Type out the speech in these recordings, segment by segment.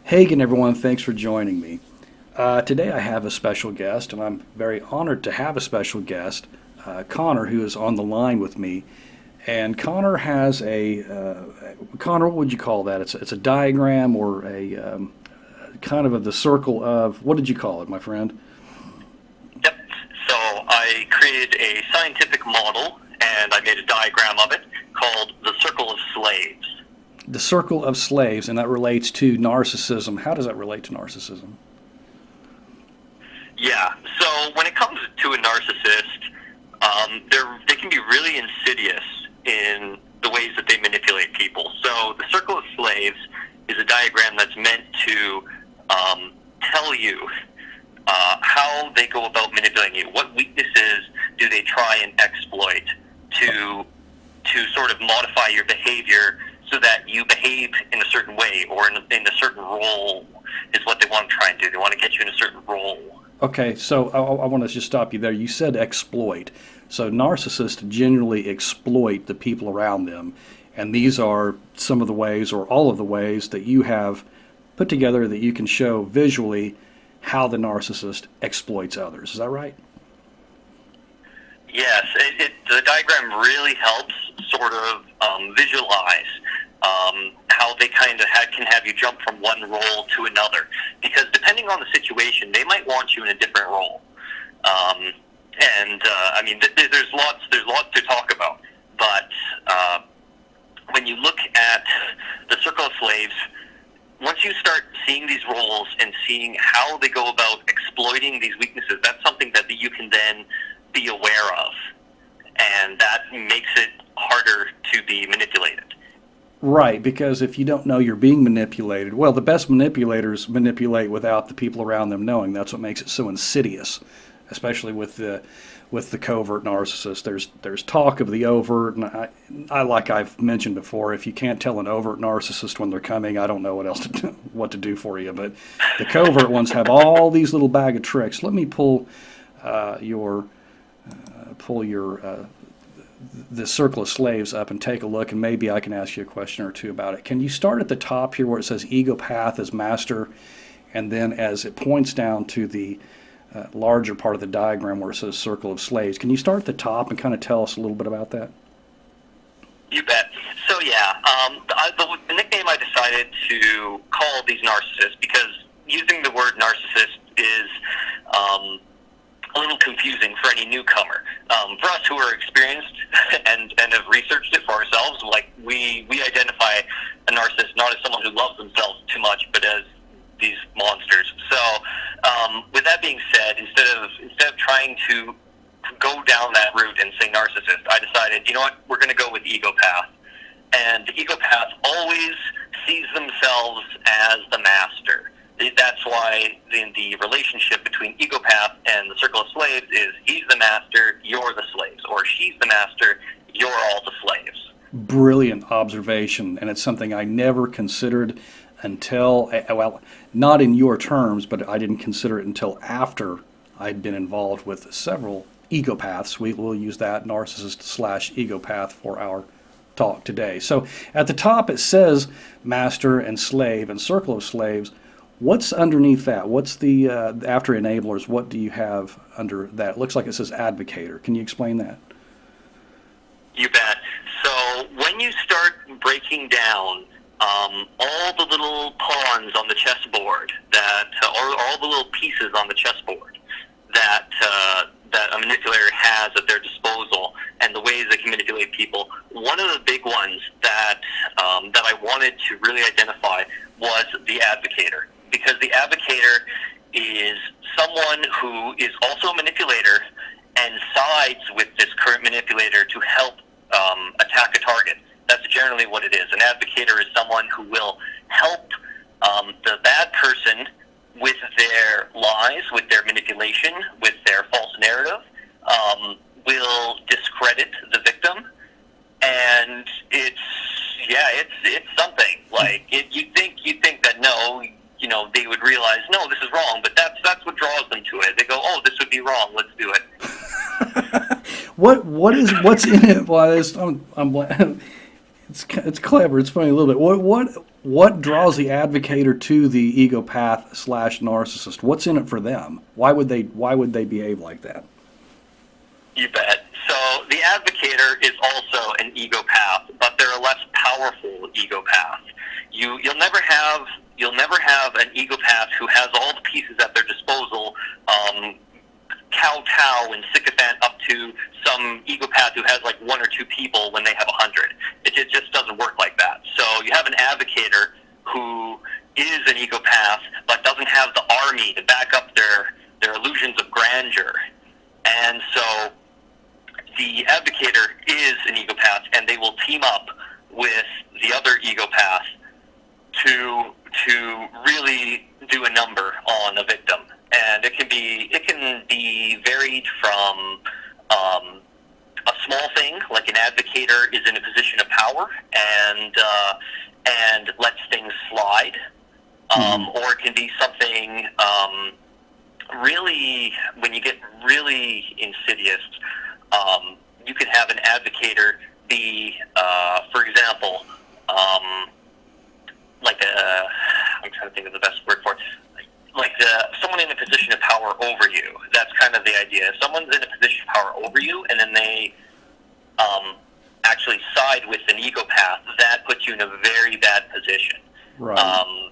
Hey again, everyone. Thanks for joining me. Today I have a special guest, and I'm very honored to have a special guest, Connor, who is on the line with me. And Connor has Connor, what would you call that? It's a diagram or a kind of the circle of, what did you call it, my friend? Yep. So I created a scientific model, and I made a diagram of it called the Circle of Slaves. The circle of slaves, and that relates to narcissism. How does that relate to narcissism? Yeah. So when it comes to a narcissist, they can be really insidious in the ways that they manipulate people. So the Circle of Slaves is a diagram that's meant to tell you how they go about manipulating you. What weaknesses do they try and exploit to sort of modify your behavior so that you behave in a certain way or in a certain role is what they want to try and do. They want to get you in a certain role. Okay, so I want to just stop you there. You said exploit. So narcissists generally exploit the people around them, and these are some of the ways or all of the ways that you have put together that you can show visually how the narcissist exploits others. Is that right? Yes, the diagram really helps sort of visualize how they kind of can have you jump from one role to another. Because depending on the situation, they might want you in a different role. I mean, there's lots to talk about. But when you look at the Circle of Slaves, once you start seeing these roles and seeing how they go about exploiting these weaknesses, that's something that you can then be aware of, and that makes it harder to be manipulated. Right, because if you don't know you're being manipulated, well, the best manipulators manipulate without the people around them knowing. That's what makes it so insidious, especially with the covert narcissist. There's talk of the overt, and I like I've mentioned before, if you can't tell an overt narcissist when they're coming, I don't know what to do for you. But the covert ones have all these little bag of tricks. Let me pull the Circle of Slaves up and take a look, and maybe I can ask you a question or two about it. Can you start at the top here where it says Egopath as master, and then as it points down to the larger part of the diagram where it says Circle of Slaves, can you start at the top and kind of tell us a little bit about that? You bet. So yeah, the nickname I decided to call these narcissists, because using the word narcissist is a little confusing for any newcomer. For us who are experienced and have researched it for ourselves, like we identify a narcissist not as someone who loves themselves too much, but as these monsters. So with that being said, instead of trying to go down that route and say narcissist, I decided, you know what, we're going to go with Egopath. And the Egopath always sees themselves as the master. That's why the relationship between Egopath and the Circle of Slaves is he's the master, you're the slaves, or she's the master, you're all the slaves. Brilliant observation, and it's something I never considered until, well, not in your terms, but I didn't consider it until after I'd been involved with several egopaths. We will use that, narcissist/egopath, for our talk today. So at the top it says master and slave and Circle of Slaves. What's underneath that? What's the, after enablers, what do you have under that? It looks like it says advocator. Can you explain that? You bet. So when you start breaking down all the little pawns on the chessboard, or all the little pieces on the chessboard that a manipulator has at their disposal, and the ways they can manipulate people, one of the big ones that I wanted to really identify was the advocator. Because the advocator is someone who is also a manipulator and sides with this current manipulator to help attack a target. That's generally what it is. An advocator is someone who will help the bad person with their lies, with their manipulation, with their false narrative, will discredit the victim, and it's something. Like you think that no, they would realize no, this is wrong, but that's what draws them to it. They go, oh, this would be wrong, let's do it. What's in it? Well, it's clever. It's funny a little bit. What draws the advocator to the egopath slash narcissist? What's in it for them? Why would they behave like that? You bet. So the advocator is also an egopath, but they're a less powerful egopath. You'll never have an egopath who has all the pieces at their disposal, kowtow and sycophant up to some egopath who has like one or two people when they have 100. It just doesn't work like that. So you have an advocator who is an egopath but doesn't have the army to back up their illusions of grandeur. And so the advocator is an egopath, and they will team up with the other egopath to really do a number on a victim. And it can be varied from a small thing, like an advocator is in a position of power and lets things slide, or it can be something really, when you get really insidious, you can have an advocator be, for example, like I'm trying to think of the best word for it. Like someone in a position of power over you. That's kind of the idea. If someone's in a position of power over you, and then they actually side with an egopath, that puts you in a very bad position. Right.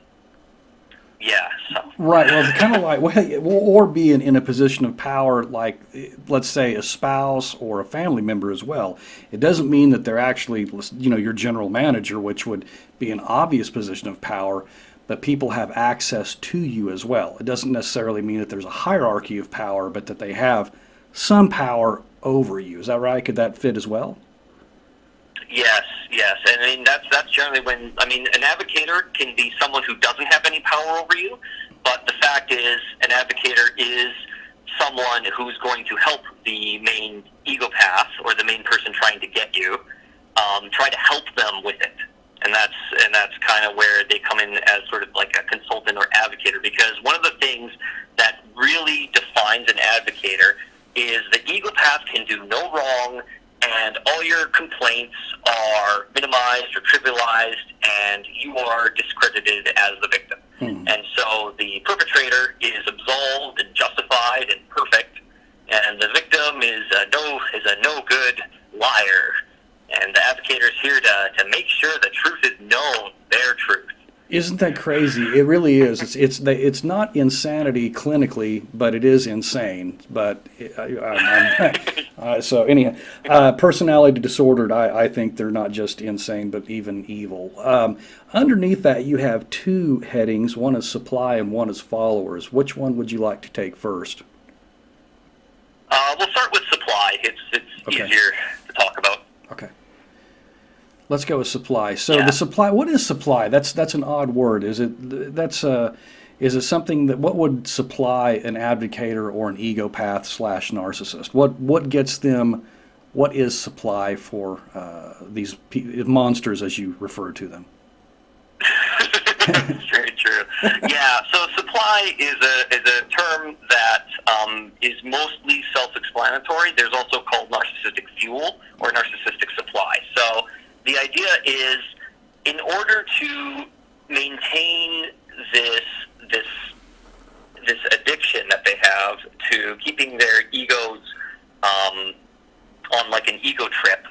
Yeah. So. Right. Well, it's kind of like, or be in a position of power, like, let's say, a spouse or a family member as well. It doesn't mean that they're actually, your general manager, which would be an obvious position of power, but people have access to you as well. It doesn't necessarily mean that there's a hierarchy of power, but that they have some power over you. Is that right? Could that fit as well? Yes. And I mean, that's generally when, an advocator can be someone who doesn't have any power over you, but the fact is an advocator is someone who's going to help the main egopath or the main person trying to get you, try to help them with it. And that's kind of where they come in as sort of like a consultant or advocator, because one of the things that really defines an advocator is the egopath can do no wrong, and all your complaints are minimized or trivialized, and you are discredited as the victim. And so the perpetrator is absolved and justified and perfect, and the victim is a no good liar. And the advocator is here to make sure the truth is known, their truth. Isn't that crazy? It really is. It's not insanity clinically, but it is insane. But so anyhow, personality disordered. I think they're not just insane, but even evil. Underneath that, you have two headings. One is supply and one is followers. Which one would you like to take first? We'll start with supply. It's Okay. easier to talk about. Okay. Let's go with supply. So the supply. What is supply? That's an odd word. Is it something that, what would supply an advocator or an egopath slash narcissist? What gets them? What is supply for these monsters, as you refer to them? That's very true. Yeah. So supply is a term that is mostly self-explanatory. There's also called narcissistic fuel or narcissistic supply. So the idea is, in order to maintain this addiction that they have to keeping their egos on like an ego trip,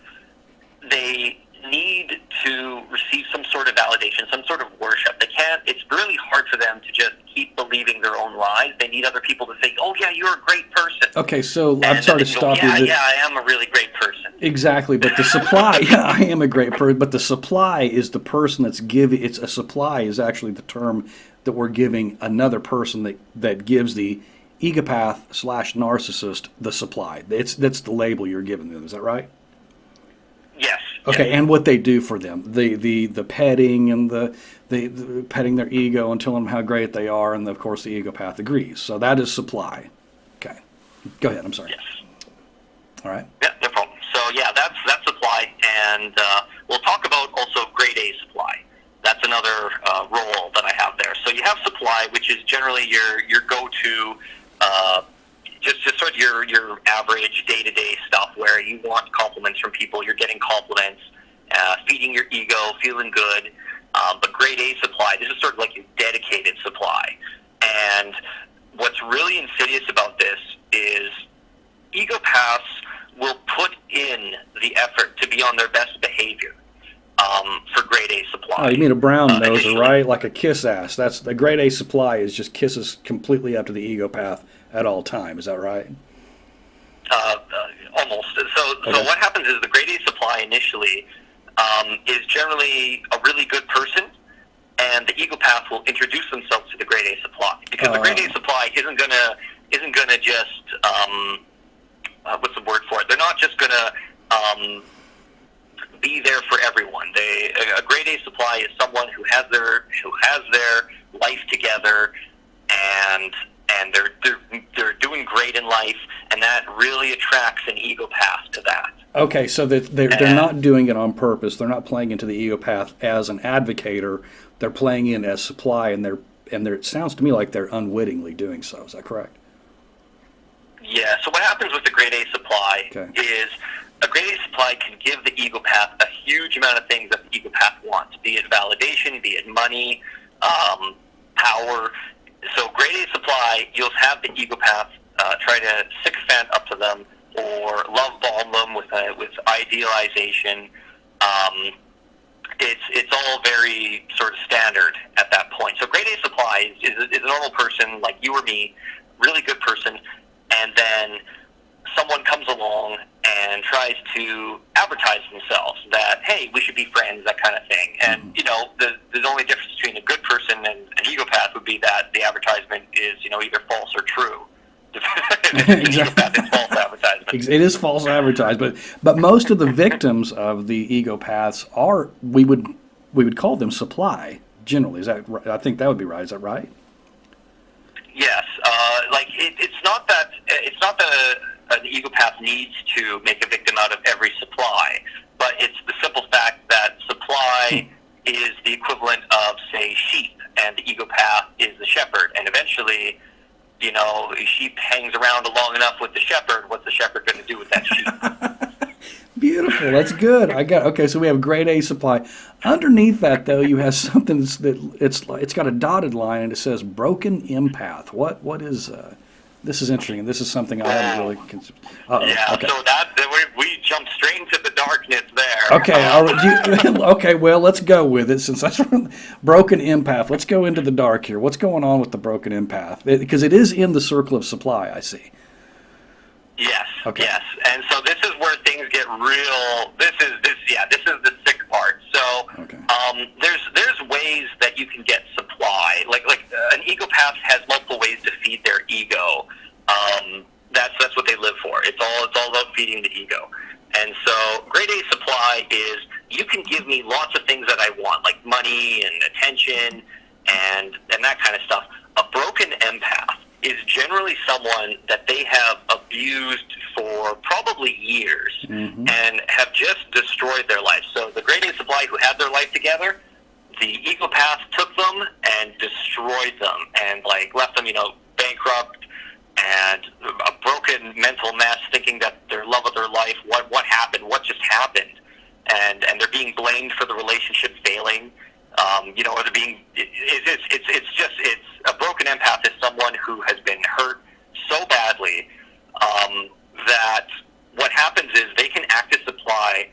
they need to receive some sort of validation, some sort of worship. They can't. It's really hard for them to just keep believing their own lies. They need other people to think, "Oh yeah, you're a great person." Okay, so I'm sorry to stop you. Yeah, I am a really great person. Exactly, but the supply, I am a great person, but the supply is the person that's giving, it's a supply is actually the term that we're giving another person that gives the egopath slash narcissist the supply. That's the label you're giving them, is that right? Yes. Okay, yes. and what they do for them, the petting and the petting their ego and telling them how great they are, and of course the egopath agrees. So that is supply. Okay, go ahead, I'm sorry. Yes. All right. Yeah, no problem. So yeah, that's supply, and we'll talk about also grade A supply. That's another role that I have there. So you have supply, which is generally your go-to, just sort of your average day-to-day stuff where you want compliments from people, you're getting compliments, feeding your ego, feeling good. But grade A supply, this is sort of like your dedicated supply. And what's really insidious about this is egopaths will put in the effort to be on their best behavior for grade A supply. Oh, you mean a brown noser, initially. right? Like a kiss ass. That's the grade A supply is just kisses completely up to the egopath at all time. Is that right? Almost. So what happens is the grade A supply initially is generally a really good person, and the egopath will introduce themselves to the grade A supply, because the grade A supply isn't gonna just what's the word for it? They're not just gonna be there for everyone. A grade A supply is someone who has their life together, and they're doing great in life, and that really attracts an egopath to that. Okay, so they're not doing it on purpose. They're not playing into the egopath as an advocator. They're playing in as supply, and it sounds to me like they're unwittingly doing so. Is that correct? Yeah. So what happens with the grade A supply is a grade A supply can give the egopath a huge amount of things that the egopath wants, be it validation, be it money, power. So grade A supply, you'll have the egopath try to sycophant up to them or love bomb them with idealization. It's all very sort of standard at that point. So grade A supply is a normal person like you or me, really good person, and then someone comes along and tries to advertise themselves that, hey, we should be friends, that kind of thing. And, the only difference between a good person and an egopath would be that the advertisement is, either false or true. Exactly. It's false advertisement. It is false advertisement, but most of the victims of the egopaths are, we would call them supply, generally. Is that right? I think that would be right. Is that right? Yes. It's not that an egopath needs to make a victim out of every supply, but it's the simple fact that supply is the equivalent of, say, sheep, and the egopath is the shepherd. And eventually, a sheep hangs around long enough with the shepherd. What's the shepherd going to do with that sheep? Beautiful. That's good. Okay. So we have grade A supply. Underneath that, though, you have something it's got a dotted line and it says broken empath. What is? This is interesting, and this is something I haven't really considered. Yeah. Okay. So we jumped straight into the darkness there. Okay. All right. Okay. Well, let's go with it since that's broken empath. Let's go into the dark here. What's going on with the broken empath? Because it is in the circle of supply. I see. Yes. Okay. Yes. And so this is where things get real. This is the sick part. So there's ways that you can get supply. Like an egopath has multiple ways to feed their ego. That's what they live for. It's all about feeding the ego. And so grade A supply is, you can give me lots of things that I want, like money and attention and that kind of stuff. A broken empath is generally someone that they have abused for probably years and have just destroyed their life. So the grade A supply who had their life together, the egopath took them and destroyed them and left them, bankrupt and a broken mental mess, thinking that their love of their life, what happened, what just happened, and they're being blamed for the relationship failing. Or they're being, it's a broken empath is someone who has been hurt so badly that what happens is they can act as supply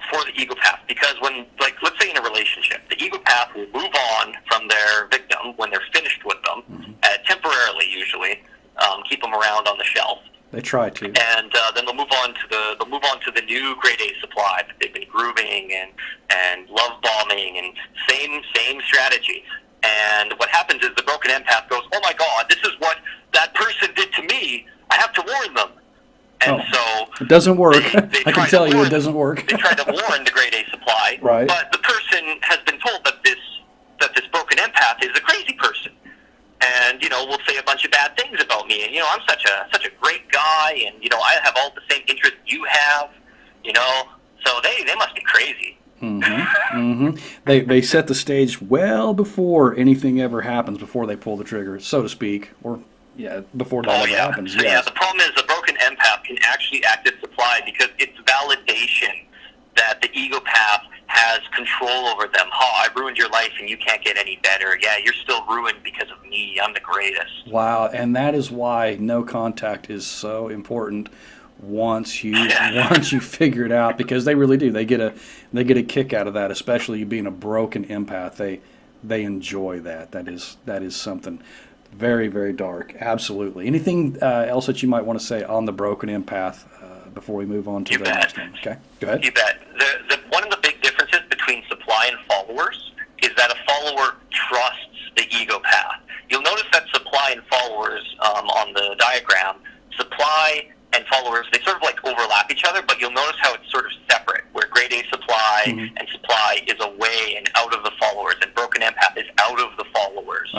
for the egopath, because when, let's say in a relationship, the egopath will move on from their victim when they're finished with them, temporarily usually, keep them around on the shelf. They try to. And then they'll move on to the new grade A supply that they've been grooming and love bombing and same strategy. And what happens is the broken empath goes, oh my God, this is what that person did to me. I have to warn them. And so it doesn't work. They I can tell you it doesn't work. They try to warn the grade A supply, right? But the person has been told that this broken empath is a crazy person. And, will say a bunch of bad things about me. And, I'm such a great guy. And, I have all the same interests you have, So they must be crazy. They set the stage well before anything ever happens, before they pull the trigger, so to speak. Or, before that ever happens. So, the problem is the broken empath can actually act as supply because it's validation. that the egopath has control over them. I ruined your life and you can't get any better. Yeah, you're still ruined because of me. I'm the greatest. Wow, and that is why no contact is so important once you figure it out, because they really do. They get a kick out of that, especially you being a broken empath. They enjoy that. That is something very, very dark. Absolutely. Anything else that you might want to say on the broken empath before we move on to the next one? Okay, go ahead. You bet. One of the big differences between supply and followers is that a follower trusts the egopath. You'll notice that supply and followers on the diagram, supply and followers, they sort of like overlap each other, but you'll notice how it's sort of separate, where grade A supply and supply is away and out of the followers, and broken empath is out of the followers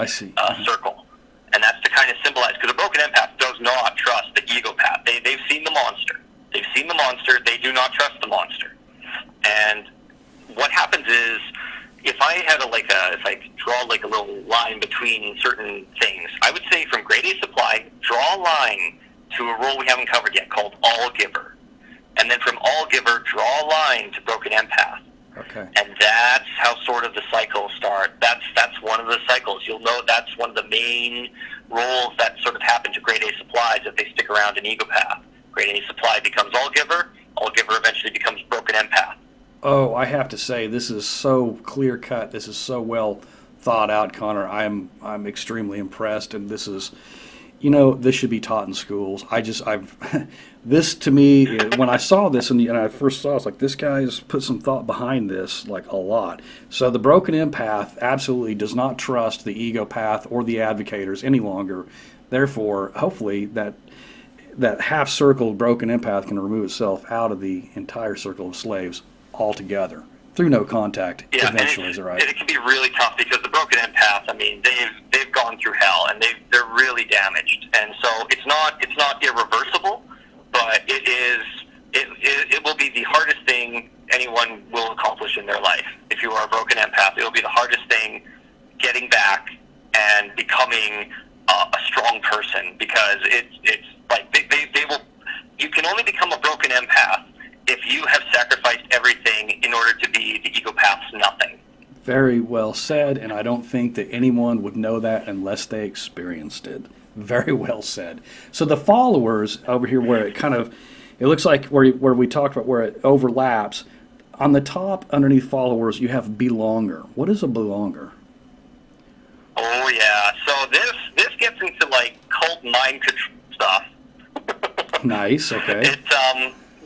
circle. And that's to kind of symbolize, because a broken empath does not trust the egopath. They've seen the monster. They've seen the monster. They do not trust the monster. And what happens is, if I had if I draw like a little line between certain things, I would say from grade A supply, draw a line to a role we haven't covered yet called all giver. And then from all giver, draw a line to broken empath. Okay. And that's how sort of the cycle starts. That's one of the cycles. You'll know that's one of the main roles that sort of happen to grade A supplies if they stick around in egopath. Grade A supply becomes all giver eventually becomes broken empath. Oh, I have to say, this is so clear cut. This is so well thought out, Connor. I'm extremely impressed, and this is, this should be taught in schools. This to me, when I saw this and I first saw it, it's like, this guy's put some thought behind this, like a lot. So the broken empath absolutely does not trust the egopath or the advocators any longer. Therefore, hopefully that half-circle broken empath can remove itself out of the entire circle of slaves altogether through no contact. Yeah, eventually, is right. It can be really tough because the broken empath, they've gone through hell and they're really damaged, and so it's not irreversible, but it will be the hardest thing anyone will accomplish in their life. If you are a broken empath, it will be the hardest thing getting back and becoming a strong person, because it's like they will. You can only become a broken empath if you have sacrificed everything in order to be the egopath's nothing. Very well said, and I don't think that anyone would know that unless they experienced it. Very well said. So the followers over here, where it looks like where we talked about where it overlaps, on the top underneath followers you have belonger. What is a belonger? Oh yeah, so this gets into like cult mind control stuff. Nice. Okay. It's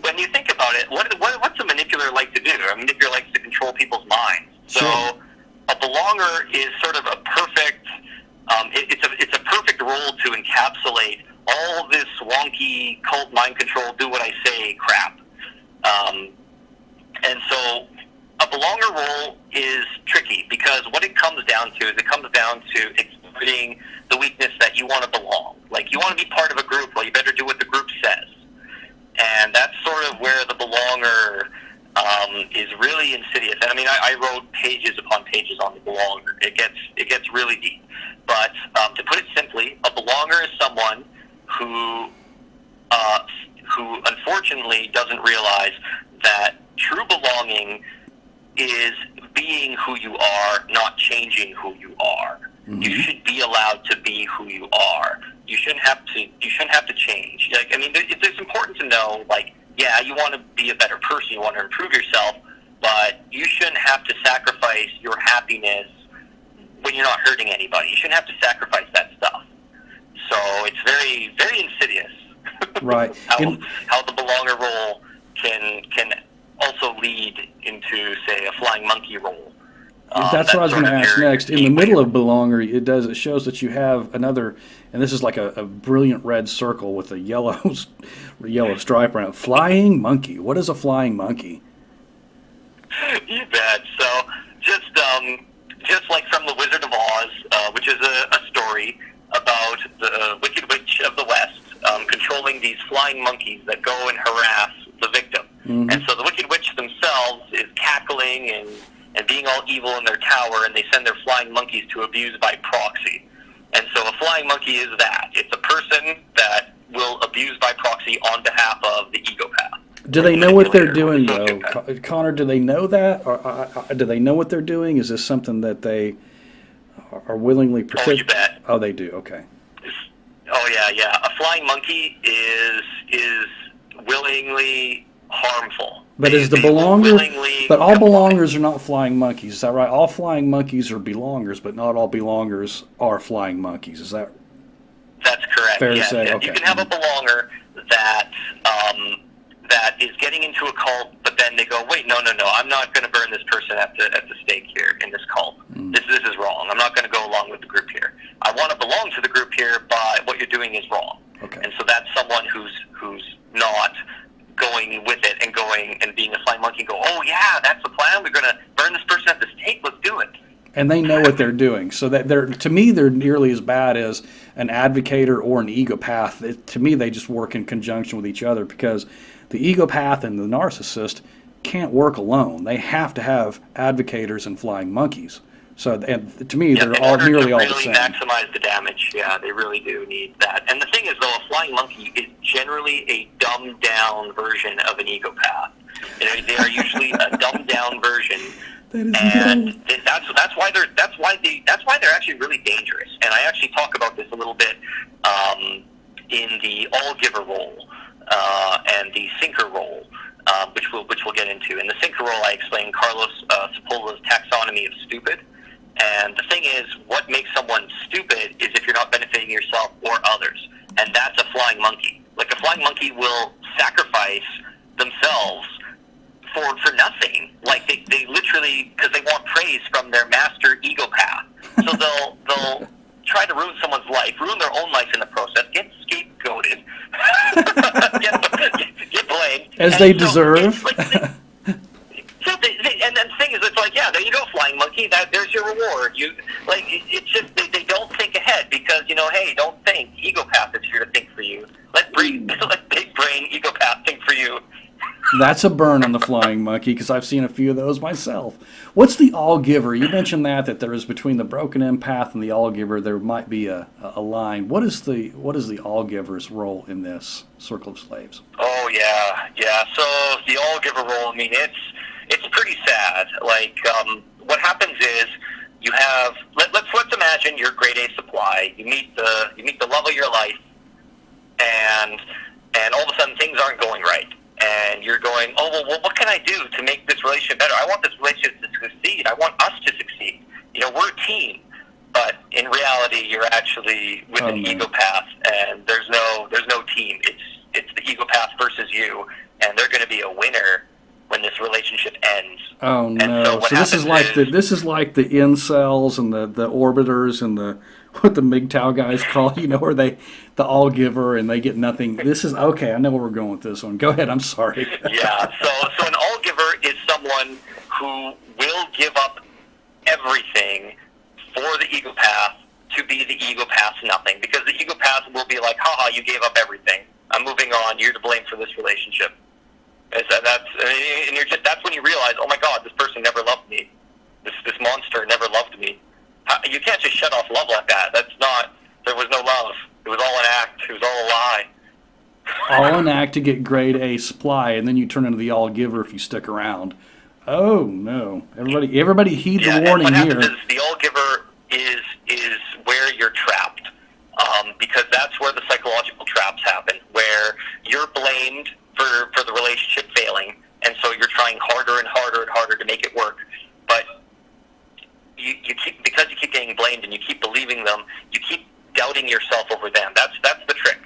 when you think about it, what's a manipulator like to do? A manipulator likes to control people's minds. So a belonger is sort of a perfect. It's a perfect role to encapsulate all this wonky cult mind control, do what I say crap. And so a belonger role is tricky, because what it comes down to is exploiting the weakness that you want to belong. Like, you want to be part of a group, well, you better do what the group says. And that's sort of where the belonger is really insidious. And I mean, I wrote pages upon pages on the belonger. It gets really deep. But to put it simply, a belonger is someone who unfortunately doesn't realize that true belonging is being who you are, not changing who you are. Mm-hmm. You should be allowed to be who you are. You shouldn't have to change. Like, I mean, it's important to know, like, yeah, you want to be a better person, you want to improve yourself, but you shouldn't have to sacrifice your happiness when you're not hurting anybody. You shouldn't have to sacrifice that stuff. So it's very, very insidious. Right. how the belonger role can also lead into, say, a flying monkey role. That's what I was going to ask next. In the middle of belonger, it shows that you have another, and this is like a brilliant red circle with a yellow stripe around it. Flying monkey. What is a flying monkey? You bet. So just like from The Wizard of Oz, which is a story about the Wicked Witch of the West controlling these flying monkeys that go and harass the victim. Mm-hmm. And so the Wicked Witch themselves is cackling and being all evil in their tower, and they send their flying monkeys to abuse by proxy. And so a flying monkey is that. It's a person that will abuse by proxy on behalf of the egopath. Do they know what they're manipulator, doing, or though? sociopath. Connor, do they know that? Or do they know what they're doing? Is this something that they are willingly Oh, you bet. Oh, they do. Okay. Oh yeah, yeah. A flying monkey is willingly harmful. But They- is the they will belonger? willingly But all comply. belongers are not flying monkeys. Is that right? All flying monkeys are belongers, but not all belongers are flying monkeys. Is that That's correct. fair to Yes, say? yes. Okay. You can have a belonger that that is getting into a cult, but then they go, wait, no, I'm not going to burn this person at the stake here in this cult. This is wrong. I'm not going to go along with the group here. I want to belong to the group here, but what you're doing is wrong. Okay. And so that's someone who's not going with it and going and being a flying monkey and go, oh yeah, that's the plan. We're going to burn this person at the stake. Let's do it. And they know what they're doing. So that to me, they're nearly as bad as an advocator or an egopath. To me, they just work in conjunction with each other, because the egopath and the narcissist can't work alone. They have to have advocators and flying monkeys. So, and to me, Yeah, they're in all order nearly to all really the same. maximize the damage, yeah, they really do need that. And the thing is, though, a flying monkey is generally a dumbed down version of an egopath. You know, they are usually a dumbed down version, and that's why they're actually really dangerous. And I actually talk about this a little bit in the all-giver role and the sinker role, which we'll get into. In the sinker role, I explain Carlos Sepulveda's taxonomy of stupid. And the thing is, what makes someone stupid is if you're not benefiting yourself or others. And that's a flying monkey. Like, a flying monkey will sacrifice themselves for nothing. Like, they literally, because they want praise from their master egopath. So they'll try to ruin someone's life, ruin their own life in the process, get scapegoated, get blamed. As they deserve. And then the thing is, it's like, yeah, there you go, flying monkey. There's your reward. It's just they don't think ahead because, hey, don't think. Egopath is here to think for you. Let big brain egopath think for you. That's a burn on the flying monkey, because I've seen a few of those myself. What's the all-giver? You mentioned that there is between the broken empath and the all-giver, there might be a line. What is the all-giver's role in this circle of slaves? Oh yeah. So the all-giver role, I mean, it's pretty sad. Like, what happens is you have let's imagine you're grade A supply. You meet the love of your life, and all of a sudden things aren't going right. And you're going, oh, well, what can I do to make this relationship better? I want this relationship to succeed. I want us to succeed. We're a team. But in reality, you're actually with an egopath, and there's no team. It's the egopath versus you, and they're going to be a winner when this relationship ends. Oh no! And so this is like the incels and the orbiters and what the MGTOW guys call, where the all giver and they get nothing. This is okay. I know where we're going with this one. Go ahead. I'm sorry. Yeah. So an all giver is someone who will give up everything for the egopath to be the egopath's nothing, because the egopath will be like, haha, you gave up everything. I'm moving on. You're to blame for this relationship. That's when you realize, oh my God, this person never loved me. This monster never loved me. You can't just shut off love like that. There was no love. It was all an act. It was all a lie. All an act to get grade A supply, and then you turn into the all giver if you stick around. Oh no! Everybody heed the warning and what here. happens is the all giver is where you're trapped, because that's where the psychological traps happen, where you're blamed for the relationship failing, and so you're trying harder and harder and harder to make it work, but because you keep getting blamed and you keep believing them, you keep doubting yourself over them. That's the trick.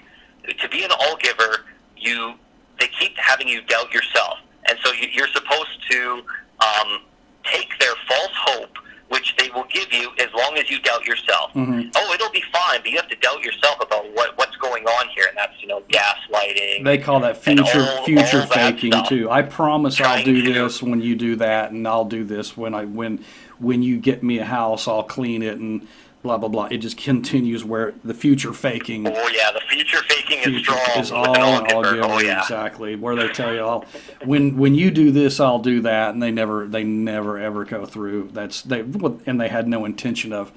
To be an all giver, they keep having you doubt yourself, and so you're supposed to take their false hope, which they will give you as long as you doubt yourself. Mm-hmm. Oh, it'll be fine, but you have to doubt yourself about what's going on here, and that's gaslighting. They call that future faking too. I promise I'll do to this when you do that, and I'll do this when you get me a house, I'll clean it and blah blah blah. It just continues where the future faking. Oh yeah, the future faking is strong. Is all giver. Oh yeah, exactly. Where they tell you, when you do this, I'll do that, and they never ever go through. And they had no intention of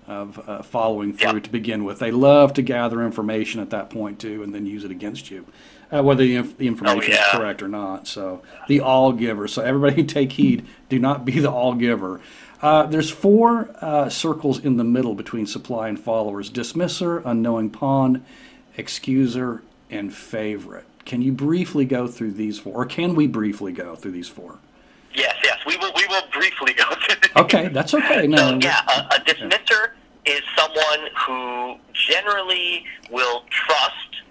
of following through to begin with. They love to gather information at that point too, and then use it against you, whether the information is correct or not. So the all giver. So everybody take heed. Do not be the all giver. There's 4 circles in the middle between supply and followers: dismisser, unknowing pawn, excuser, and favorite. Can you briefly go through these 4, or can we briefly go through these 4? Yes, we will briefly go through. Okay, that's okay. No, so a dismisser is someone who generally will trust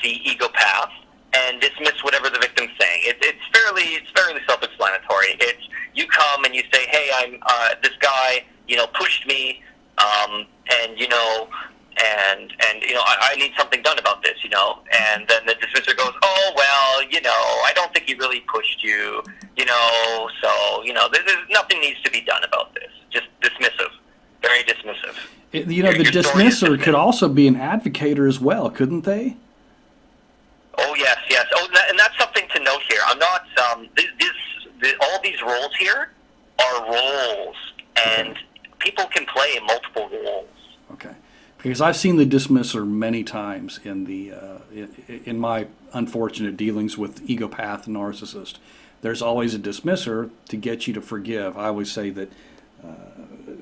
the egopath and dismiss whatever the victim's saying. It's fairly self-explanatory. It's you come and you say, hey, I'm this guy, pushed me, and I need something done about this, and then the dismisser goes, oh, well, I don't think he really pushed you, so, there's nothing needs to be done about this. Just dismissive, very dismissive. The dismisser could also be an advocator as well, couldn't they? Oh, yes. Oh, and that's something to note here. I'm not, all these roles here are roles, and people can play multiple roles. Okay. Because I've seen the dismisser many times in in my unfortunate dealings with egopath and narcissist. There's always a dismisser to get you to forgive. I always say that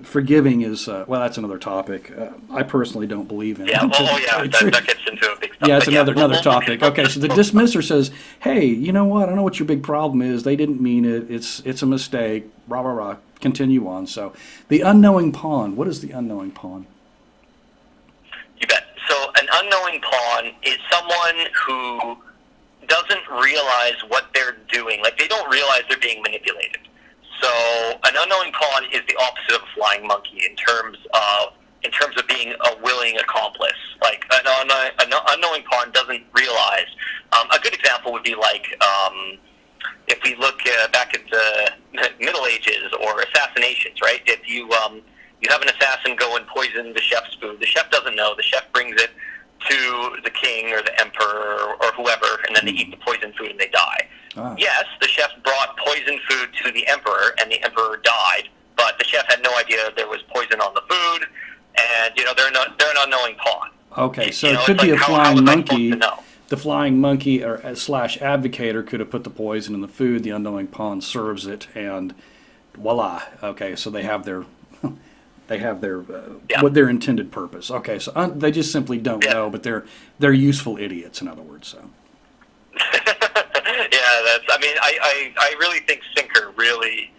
forgiving is, that's another topic. I personally don't believe in it. That gets into a big stuff. Yeah, it's another topic. Okay, so the dismisser says, hey, you know what? I know what your big problem is. They didn't mean it. It's a mistake. Rah, rah, rah. Continue on. So the unknowing pawn. What is the unknowing pawn? You bet. So an unknowing pawn is someone who doesn't realize what they're doing. Like, they don't realize they're being manipulated. So an unknowing pawn is the opposite of a flying monkey in terms of being a willing accomplice. Like, an unknowing pawn doesn't realize. A good example would be like if we look back at the Middle Ages or assassinations, right? If you have an assassin go and poison the chef's food. The chef doesn't know. The chef brings it to the king or the emperor or whoever, and then they eat the poisoned food and they die. Ah. Yes, the chef brought poisoned food to the emperor, and the emperor died, but the chef had no idea there was poison on the food, and they're an unknowing pawn. Okay, so it could be a flying monkey. The flying monkey or / advocator could have put the poison in the food. The unknowing pawn serves it, and voila. Okay, so they have their what their intended purpose. Okay, so they just simply don't know, but they're useful idiots, in other words. So. I really think Sinker really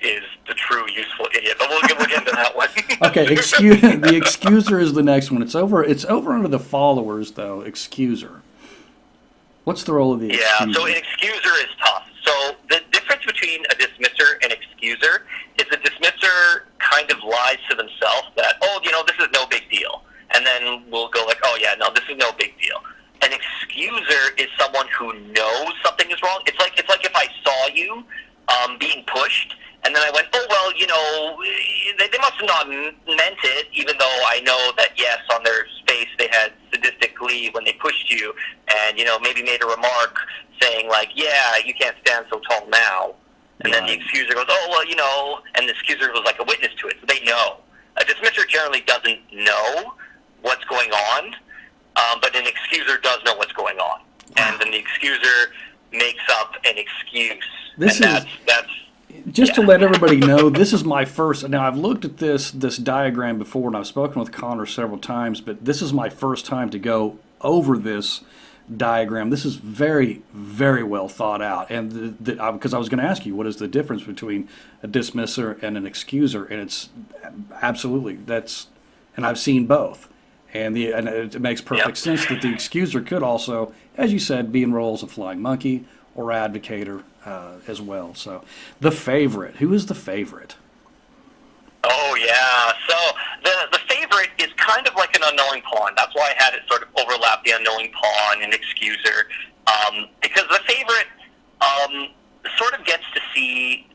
is the true useful idiot. But we'll get into that one. Okay, the excuser is the next one. It's over under the followers, though. Excuser. What's the role of the excuser? Yeah, so an excuser is tough. So the difference between a dismisser and excuser is the dismisser kind of lies to themselves that, this is no big deal. And then we'll go like, oh yeah, no, this is no big deal. An excuser is someone who knows something is wrong. It's like if I saw you being pushed, and then I went, oh, well, they must have not meant it, even though I know that, yes, on their face they had sadistic glee when they pushed you, and, maybe made a remark saying, like, yeah, you can't stand so tall now. And then the excuser goes, oh, well, and the excuser was like a witness to it, so they know. A dismisser generally doesn't know what's going on, but an excuser does know what's going on. And then the excuser makes up an excuse. To let everybody know, this is my first. Now, I've looked at this diagram before, and I've spoken with Connor several times, but this is my first time to go over this diagram. This is very, very well thought out. And because I was going to ask you, what is the difference between a dismisser and an excuser? And it's absolutely, and I've seen both. And it makes perfect sense that the excuser could also, as you said, be in roles of flying monkey or advocator as well. So the favorite. Who is the favorite? Oh, yeah. So the favorite is kind of like an unknowing pawn. That's why I had it sort of overlap the unknowing pawn and excuser. Because the favorite sort of gets to see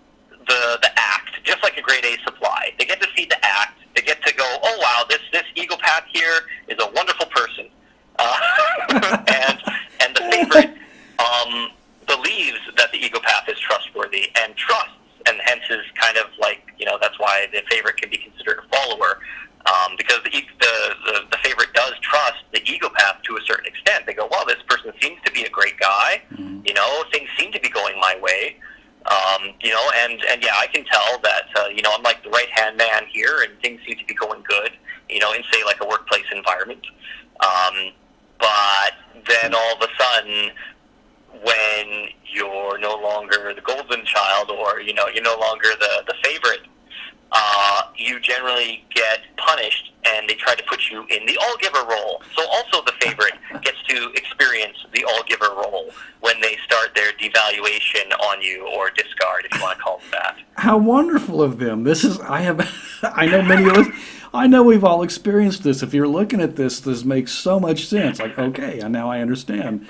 the act, just like a grade A supply. They get to see the act. They get to go, oh, wow, this egopath here is a wonderful person. And the favorite believes that the egopath is trustworthy and trusts, and hence is kind of like, that's why the favorite can be considered a man here, and things seem to be going good, in, say, like a workplace environment. But then all of a sudden, when you're no longer the golden child, or, you're no longer the favorite, you generally get punished, and they try to put you in the all-giver role. So also the favorite gets to experience the all-giver role when they start their devaluation on you, or discard, if you want to call it that. How wonderful of them. I know many of us, I know we've all experienced this. If you're looking at this makes so much sense. Like, okay, now I understand.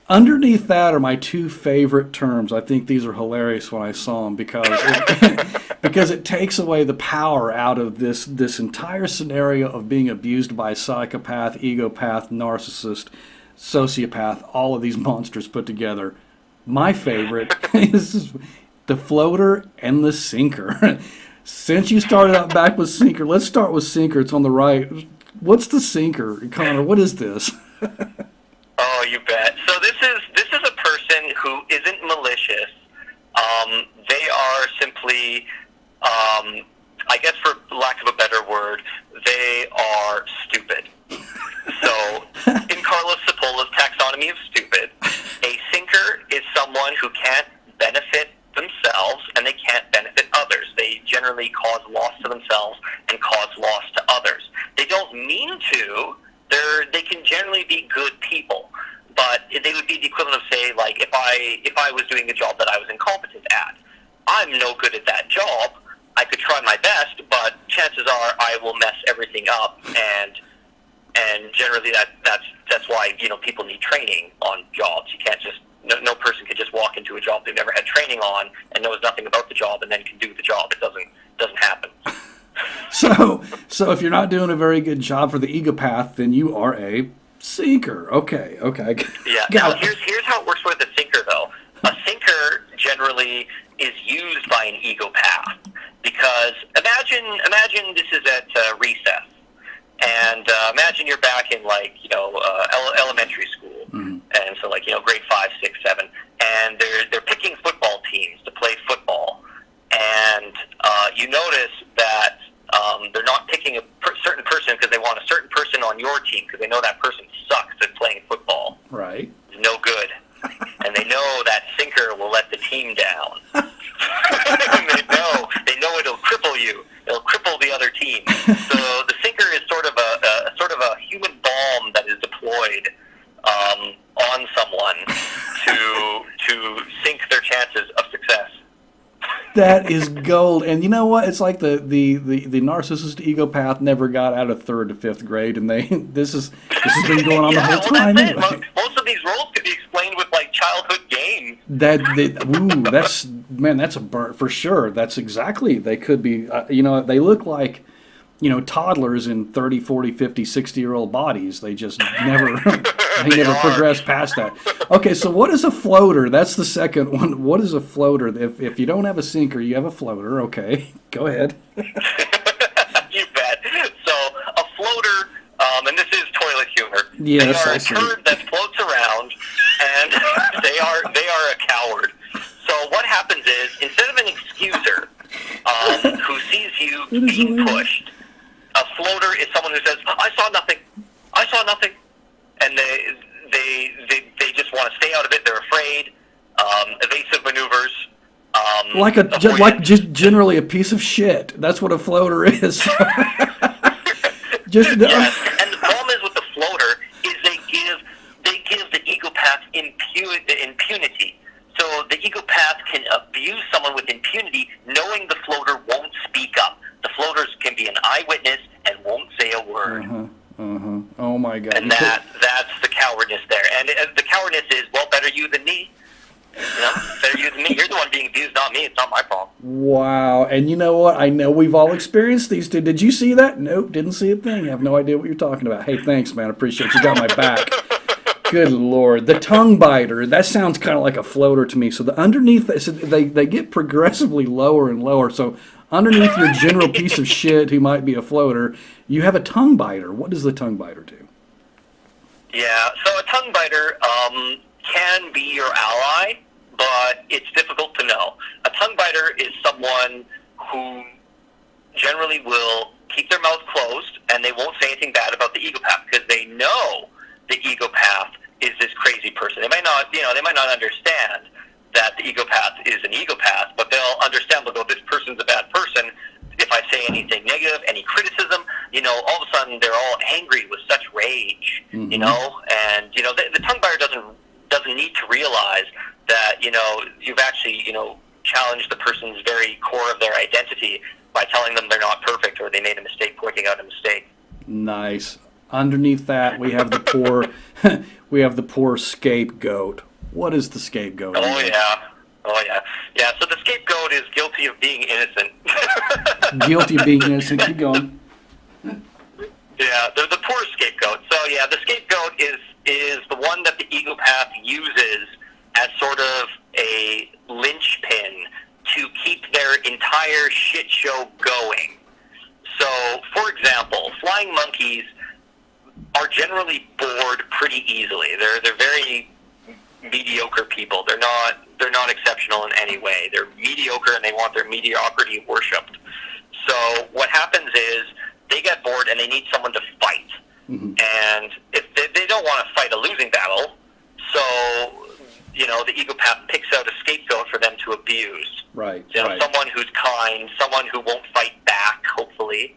Underneath that are my two favorite terms. I think these are hilarious when I saw them, because it takes away the power out of this entire scenario of being abused by psychopath, egopath, narcissist, sociopath, all of these monsters put together. My favorite is the floater and the sinker. Since you started out back with sinker, let's start with sinker. It's on the right. What's the sinker, Connor? What is this? Oh, you bet. So this is a person who isn't malicious. They are simply, I guess for lack of a better word, they are stupid. So in Carlos Sepulveda's taxonomy of stupid, a sinker is someone who can't benefit themselves and they can't benefit others. They generally cause loss to themselves and cause loss to others. They don't mean to. They can generally be good people, but they would be the equivalent of, say, like if I was doing a job that I was incompetent at. I'm no good at that job. I could try my best, but chances are I will mess everything up, and generally that's why people need training on jobs. You can't just no person can just walk into a job they've never had training on and knows nothing about the job and then can do the job. It doesn't happen. So if you're not doing a very good job for the egopath, then you are a sinker. Okay. Yeah. Now here's how it works with a sinker, though. A sinker generally is used by an egopath, because imagine this is at recess, and imagine you're back in elementary school, and so grade 5, 6, 7, and they're picking football teams to play football, and you notice that they're not picking a certain person because they want a certain person on your team because they know that person sucks at playing football. Right. No good. And they know that sinker will let the team down. And they know it'll cripple you. It'll cripple the other team. So the sinker is sort of a human bomb that is deployed on someone to sink their chances of success. That is gold. And you know what? It's like the narcissist egopath never got out of 3rd to 5th grade, and this has been going on the whole time. That's anyway. Most of these roles could be explained with childhood games. That's a burn for sure. That's exactly, they could be. They look like toddlers in 30, 40, 50, 60-year-old bodies. They just never never progress past that. Okay, so what is a floater? That's the second one. What is a floater? If you don't have a sinker, you have a floater. Okay, go ahead. You bet. So a floater, and this is toilet humor. Yes, they are a turd that floats around, and they are a coward. So what happens is, instead of an excuser who sees you being pushed, a floater is someone who says, I saw nothing, and they just want to stay out of it. They're afraid. Evasive maneuvers. Just generally a piece of shit. That's what a floater is. Yes, and the problem is with the floater is they give the egopath impunity. So the egopath can abuse someone with impunity, knowing the floater won't speak up. The floaters can be an eyewitness and won't say a word. Oh my God! And that's the cowardness there. And the cowardness is, well, better you than me. Better you than me. You're the one being abused, not me. It's not my problem. Wow. And you know what? I know we've all experienced these two. Did you see that? Nope, didn't see a thing. I have no idea what you're talking about. Hey, thanks, man. I appreciate you got my back. Good Lord. The tongue biter. That sounds kind of like a floater to me. So the underneath, they get progressively lower and lower. So underneath your general piece of shit who might be a floater, you have a tongue biter. What does the tongue biter do? Yeah, so a tongue biter can be your ally, but it's difficult to know. A tongue biter is someone who generally will keep their mouth closed, and they won't say anything bad about the egopath because they know the egopath is this crazy person. They might not, they might not understand that the egopath is an egopath, but they'll understand, they'll go, this person's a bad person. If I say anything negative, any criticism, all of a sudden they're all angry with such rage, and, the tongue biter doesn't need to realize that, you've actually, challenged the person's very core of their identity by telling them they're not perfect or they made a mistake, pointing out a mistake. Nice. Underneath that, we have the poor, scapegoat. What is the scapegoat? Oh yeah. So the scapegoat is guilty of being innocent. Guilty of being innocent. Keep going. Yeah, the poor scapegoat. So yeah, the scapegoat is the one that the egopath uses as sort of a linchpin to keep their entire shit show going. So, for example, flying monkeys are generally bored pretty easily. They're very mediocre people. They're not exceptional in any way. They're mediocre, and they want their mediocrity worshipped. So what happens is they get bored and they need someone to fight. Mm-hmm. And if they don't want to fight a losing battle, so the egopath picks out a scapegoat for them to abuse. Right. Someone who's kind, someone who won't fight back, hopefully,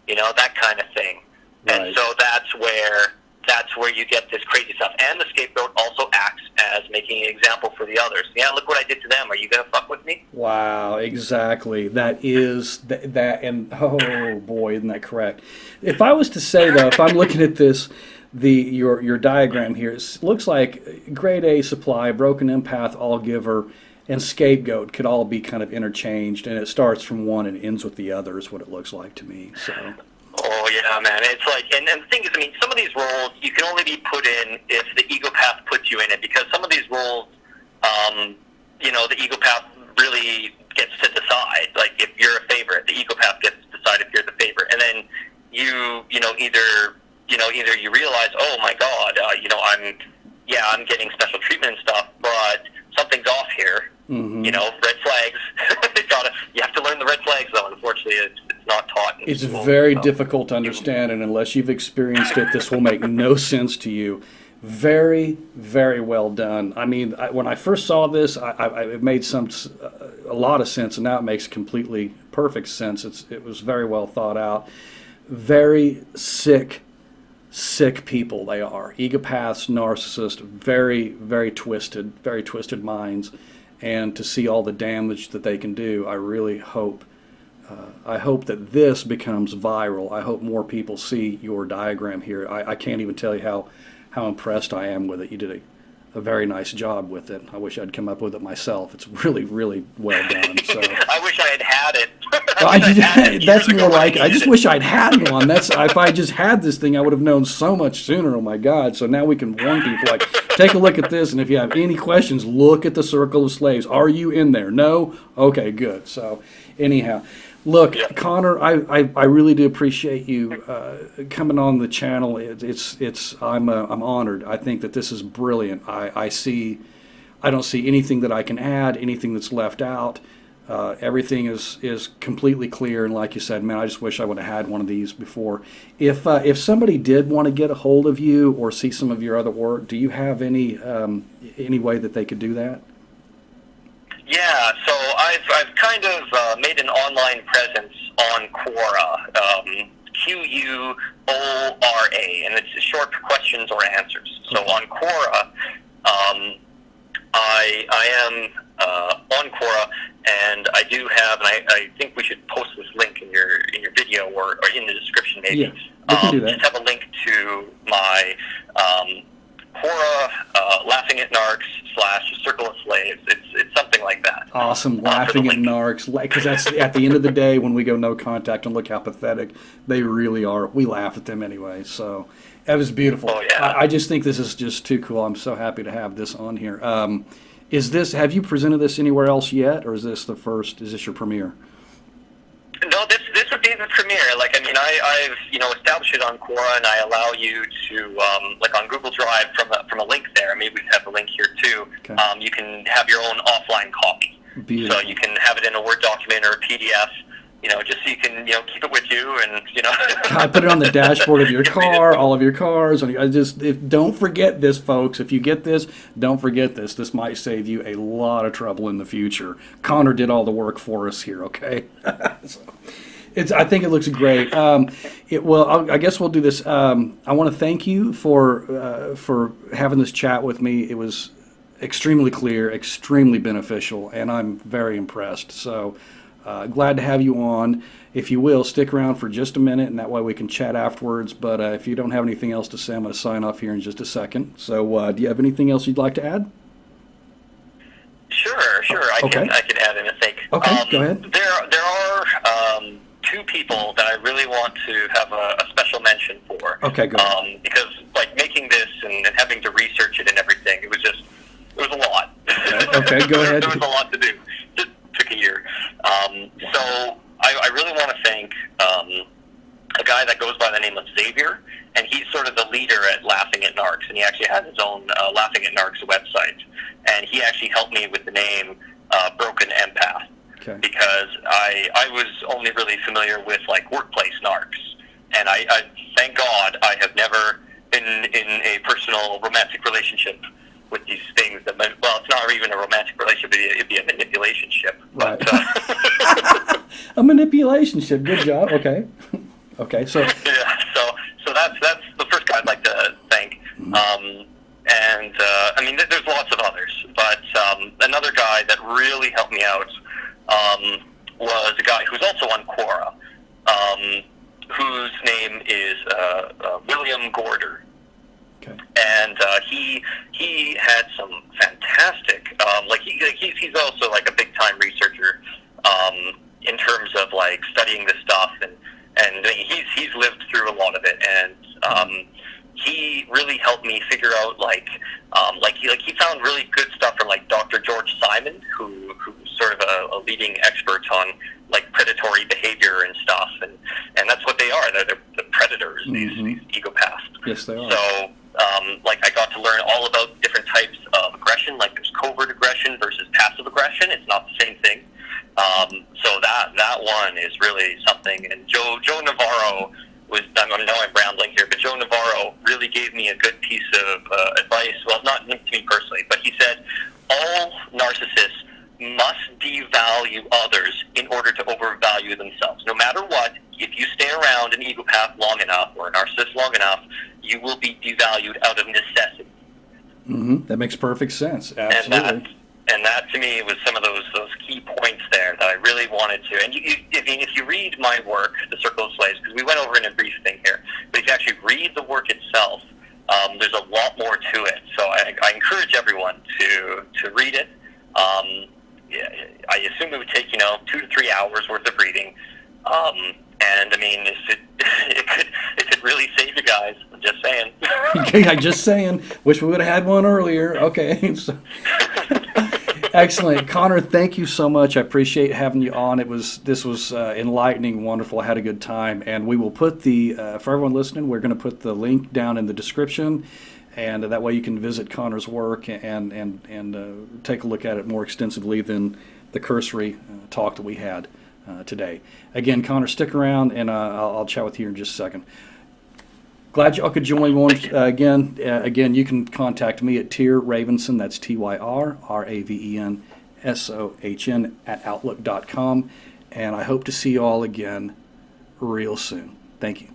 that kind of thing. Right. And so that's where you get this crazy stuff. And the scapegoat also acts as making an example for the others. Yeah, look what I did to them. Are you going to fuck with me? Wow, exactly. That is that, and oh boy, isn't that correct? If I was to say though, if I'm looking at this, your diagram here, it looks like grade A supply, broken empath, all giver, and scapegoat could all be kind of interchanged, and it starts from one and ends with the other is what it looks like to me. So. Oh yeah, man. It's like, and the thing is, some of these roles you can only be put in if the egopath puts you in it, because some of these roles, the egopath really gets to decide. Like if you're a favorite, the egopath gets to decide if you're the favorite, and then either you realize, oh my God, I'm getting special treatment and stuff, but something's off here. Mm-hmm. Red flags. You have to learn the red flags, though. Unfortunately, it's not taught in school. It's very difficult to understand, and unless you've experienced it, this will make no sense to you. Very, very well done. When I first saw this, it made a lot of sense, and now it makes completely perfect sense. It was very well thought out. Very sick people they are. Egopaths, narcissists, very, very twisted minds. And to see all the damage that they can do, I really hope that this becomes viral. I hope more people see your diagram here. I can't even tell you how impressed I am with it. You did a very nice job with it. I wish I'd come up with it myself. It's really, really well done. So I wish I had it. That's more like it. I just wish I'd had one. If I just had this thing, I would have known so much sooner. Oh my God! So now we can warn people, like, take a look at this, and if you have any questions, look at the circle of slaves. Are you in there? No? Okay, good. So anyhow, look, yeah. Connor, I really do appreciate you coming on the channel. I'm honored. I think that this is brilliant. I don't see anything that I can add, anything that's left out. Everything is completely clear, and like you said, man, I just wish I would have had one of these before. If somebody did want to get a hold of you or see some of your other work, do you have any way that they could do that? Yeah, so I've kind of made an online presence on Quora, Quora, and it's short for questions or answers. So on Quora, I am on Quora, and I do have, and I think we should post this link in your video or in the description maybe. Yeah, we can do that. Just have a link to my Quora, Laughing at Narcs / Circle of Slaves. It's something like that. Awesome, Laughing at Narcs, because that's at the end of the day when we go no contact and look how pathetic they really are. We laugh at them anyway. So that was beautiful. Oh, yeah. I just think this is just too cool. I'm so happy to have this on here. Have you presented this anywhere else yet, or is this the first? Is this your premiere? No, this would be the premiere. I've established it on Quora, and I allow you to on Google Drive from a link there. Maybe we have a link here too. Okay. You can have your own offline copy. Beautiful. So you can have it in a Word document or a PDF. just so you can, keep it with you and, I put it on the dashboard of your car, all of your cars. And don't forget this, folks. If you get this, don't forget this. This might save you a lot of trouble in the future. Connor did all the work for us here, okay? So, I think it looks great. I guess we'll do this. I want to thank you for having this chat with me. It was extremely clear, extremely beneficial, and I'm very impressed. So glad to have you on. If you will, stick around for just a minute, and that way we can chat afterwards. But if you don't have anything else to say, I'm going to sign off here in just a second. So do you have anything else you'd like to add? Sure. Okay. I can add anything. Okay, go ahead. There are two people that I really want to have a special mention for. Okay, go ahead. Because making this and having to research it and everything, it was a lot. Okay, go ahead. There was a lot to do. It took a year. So I really want to thank a guy that goes by the name of Xavier, and he's sort of the leader at Laughing at Narcs, and he actually has his own Laughing at Narcs website, and he actually helped me with the name Broken Empath. Okay. Because I was only really familiar with workplace narcs, and I thank God I have never been in a personal romantic relationship with these things that it's not even a romantic relationship, it'd be a manipulationship. Right. But, a manipulationship. Good job. Okay. Okay. So yeah. So that's the first guy I'd like to thank. And there's lots of others, but another guy that really helped me out was a guy who's also on Quora, whose name is William Gorder. okay. And he had some fantastic, he's also a big time researcher in terms of studying this stuff, and he's lived through a lot of it, and he really helped me figure out he found really good stuff from Dr. George Simon, who's sort of a leading expert on predatory behavior and stuff, and that's what they are. They're the predators, these egopaths. Yes, they are. So I got to learn all about different types of aggression. There's covert aggression versus passive aggression. It's not the same thing. So that one is really something. And Joe Navarro was, I know I'm rambling here, but Joe Navarro really gave me a good piece of advice. Well, not to me personally, but he said all narcissists must devalue others in order to overvalue themselves. No matter what, if you stay around an egopath long enough or a narcissist long enough, you will be devalued out of necessity. That makes perfect sense. Absolutely. And that to me was some of those key points there that I really wanted to. And if you read my work, The Circle of Slaves, because we went over in a brief thing here, but if you actually read the work itself, there's a lot more to it. So I encourage everyone to read it. I assume it would take 2 to 3 hours worth of reading, and it could really save you guys. I'm just saying. I'm just saying. Wish we would have had one earlier. Okay. So. Excellent, Connor. Thank you so much. I appreciate having you on. This was enlightening, wonderful. I had a good time, and we will put for everyone listening, we're going to put the link down in the description. And that way you can visit Connor's work and take a look at it more extensively than the cursory talk that we had today. Again, Connor, stick around, and I'll chat with you in just a second. Glad y'all could join once again. Again, you can contact me at Tyr Ravenson, that's TyrRavenson @outlook.com. And I hope to see you all again real soon. Thank you.